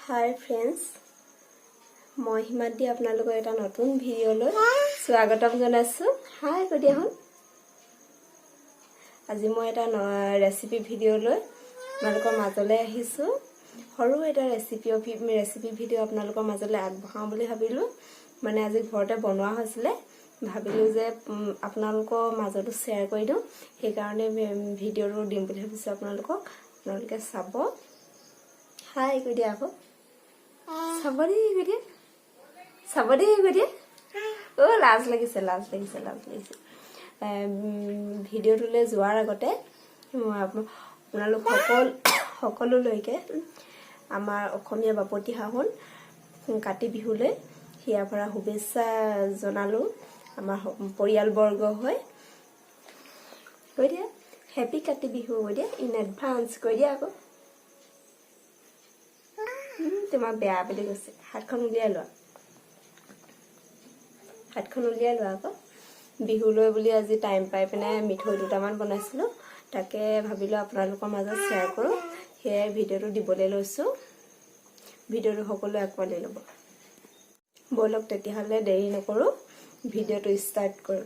hi friends मैं हिमाद्री आपनालोक एटा नतुन video লৈ स्वागतम जनाइছো हाय कदिया हन আজি মই এটা ৰেচিপি ভিডিও লৈ আপোনালোকৰ মাজলৈ আহিছো হৰু এটা ৰেচিপি ভিডিও আপোনালোকৰ মাজলৈ আগবঢ়াও বুলি ভাবিলো মানে আজি ঘৰতে বনোৱা হৈছিলে ভাবিলো যে আপোনালোকৰ মাজতো শেয়াৰ কৰি দিও সেই কাৰণে ভিডিওটো দিম বুলি ভাবিছো আপোনালোকে চাব হাই কদিয়া আকৌ सबरी गदिया ओ लाज লাগিছে ভিডিওটোলৈ যোৱাৰ আগতে আপোনালোক সকলোলৈকে আমাৰ অসমীয়া বাপতি হাহন কাতি বিহুলৈ হিয়া ভৰা শুভেচ্ছা জনালো আমাৰ পৰিয়ালবৰ্গ হৈ কৈ দিয়া হেপী কাতি বিহু কৈ দিয়া ইন এডভান্স কৈ দিয়া আকৌ তোমার বেয়া বুলি কৈছে হাতখন উলিয়াই লোৱা আকৌ বিহুলৈ বুলি আজি টাইম পাই পিনে মিঠৈ দুটামান বনাইছিলো তাকে ভাবিলো আপোনালোকৰ মাজত শেয়াৰ কৰো সেই ভিডিওটো দিবলৈ লৈছো ভিডিওটো সকলো আকোৱালি ল'ব বলক তেতিয়াহলে দেৰি নকৰো ভিডিওটো ষ্টাৰ্ট কৰো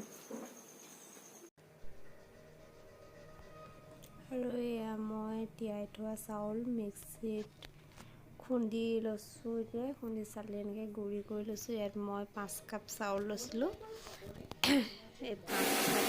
আৰু এয়া মই তিয়াই থোৱা চাউল মিক্সিত খুন্দি লছো এতিয়া খুন্দি চালি এনেকৈ গুড়ি কৰি লৈছো ইয়াত মই 5 কাপ চাউল লৈছিলো এই 5 কাপ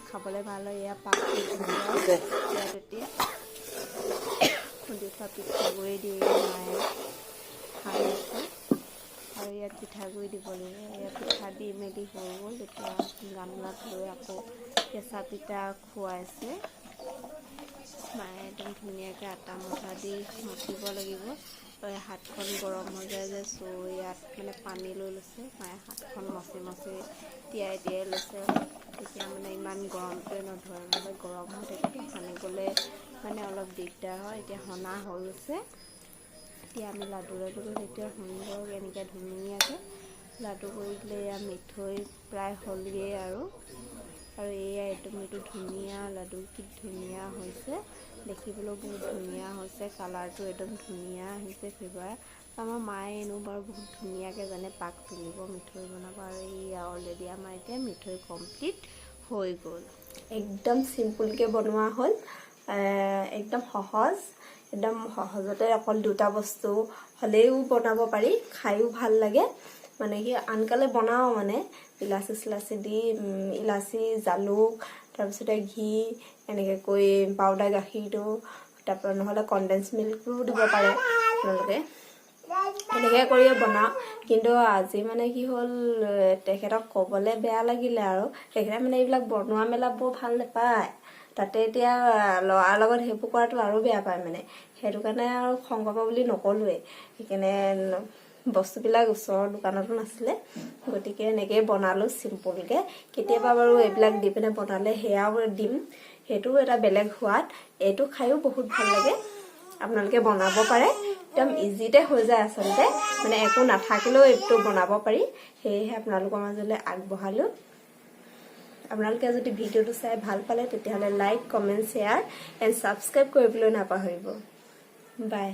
খাবলৈ ভাল হয় ইয়া পাক তেতিয়া খুন্দি থোৱা পিঠাগুড়ি দি মায়ে খাই আছে আৰু ইয়াত পিঠাগুড়ি দিব লাগে ইয়াত পিঠা দি মেলি হৈ গ'ল তেতিয়া গামলাত লৈ আকৌ কেঁচা পিঠা খুৱাইছে মায়ে একদম ধুনীয়াকৈ আটা মঠা দি মঠিব লাগিব হাতখন গৰম হৈ যায় যে ইয়াত মানে পানী লৈ লৈছে মায়ে হাতখন মচি তিয়াই লৈছে তেতিয়া মানে ইমান গৰমটোৱে নধৰে মানে গৰম হৈ থাকিলে সানিবলৈ মানে অলপ দিগদাৰ হয় এতিয়া হনা হৈ গৈছে এতিয়া আমি লাডু তেতিয়া সুন্দৰ এনেকৈ ধুনীয়াকৈ লাডু কৰি দিলে এয়া মিঠৈ প্ৰায় হ'লগৈ আৰু এয়া এইটো ধুনীয়া লাডু কি ধুনীয়া হৈছে দেখিবলৈ বহুত ধুনীয়া হৈছে কালাৰটো একদম ধুনীয়া আহিছে ফ্লেভাৰ আমাৰ মায়ে এনো বাৰু বহুত ধুনীয়াকৈ জানে পাক তুলিব মিঠৈ বনাব আৰু এয়া অলৰেডি আমাৰ এতিয়া মিঠৈ কমপ্লিট হৈ গ'ল একদম সিম্পলকৈ বনোৱা হ'ল একদম সহজতে অকল দুটা বস্তু হলেও বনাব পাৰি খাইও ভাল লাগে মানে কি আনকালে বনাও মানে ইলাচি দি ইলাচি জালুক তাৰপিছতে ঘি এনেকৈ কৈ পাউডাৰ গাখীৰটো তাৰপৰা নহলে কনডেন্স মিল্কটো দিব পাৰে আপোনালোকে এনেকৈ কৰি বনাও কিন্তু আজি মানে কি হ'ল তেখেতক ক'বলৈ বেয়া লাগিলে আৰু তেখেতে মানে এইবিলাক বনোৱা মেলা বৰ ভাল নাপায় তাতে এতিয়া ল'ৰাৰ লগত সেইবোৰ কৰাটো আৰু বেয়া পায় মানে সেইটো কাৰণে আৰু খং পাব বুলি নকলোৱে সেইকাৰণে বস্তুবিলাক ওচৰৰ দোকানতো নাছিলে গতিকে এনেকৈ বনালো সিম্পলকৈ কেতিয়াবা বাৰু এইবিলাক দি পিনে বনালে সেয়াও দিম সেইটো এটা বেলেগ সোৱাদ এইটো খাইও বহুত ভাল লাগে আপোনালোকে বনাব পাৰে একদম ইজিতে হৈ যায় আচলতে মানে একো নাথাকিলেও এইটো বনাব পাৰি সেয়েহে আপোনালোকৰ মাজলৈ আগবঢ়ালো আপোনালোকে যদি ভিডিওটো চাই ভাল পালে তেতিয়াহ'লে like comment share and subscribe কৰিবলৈ নাপাহৰিব বাই